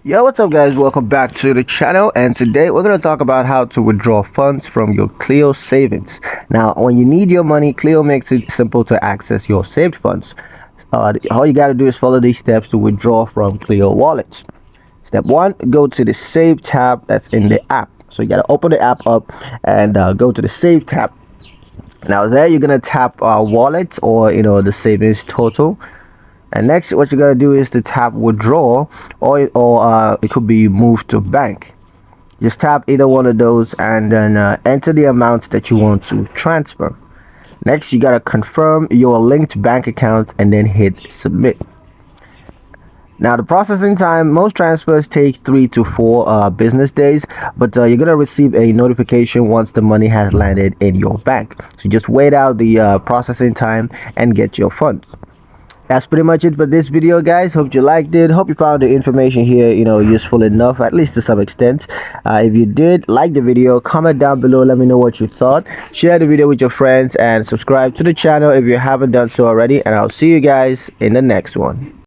Yo, what's up guys? Welcome back to the channel, and today we're going to talk about how to withdraw funds from your Cleo savings. Now, when you need your money, Cleo makes it simple to access your saved funds. All you got to do is follow these steps to withdraw from Cleo wallets. Step 1, go to the Save tab that's in the app. So you got to open the app up and go to the Save tab. Now there you're going to tap wallet, or the savings total. And next, what you're gonna do is to tap withdraw, or it could be move to bank. Just tap either one of those and then enter the amount that you want to transfer. Next, you gotta confirm your linked bank account and then hit submit. Now, the processing time, most transfers take 3 to 4 business days, but you're gonna receive a notification once the money has landed in your bank. So just wait out the processing time and get your funds. That's pretty much it for this video, guys. Hope you liked it. Hope you found the information here useful enough, at least to some extent. If you did like the video, comment down below, let me know what you thought. Share the video with your friends and subscribe to the channel if you haven't done so already, and I'll see you guys in the next one.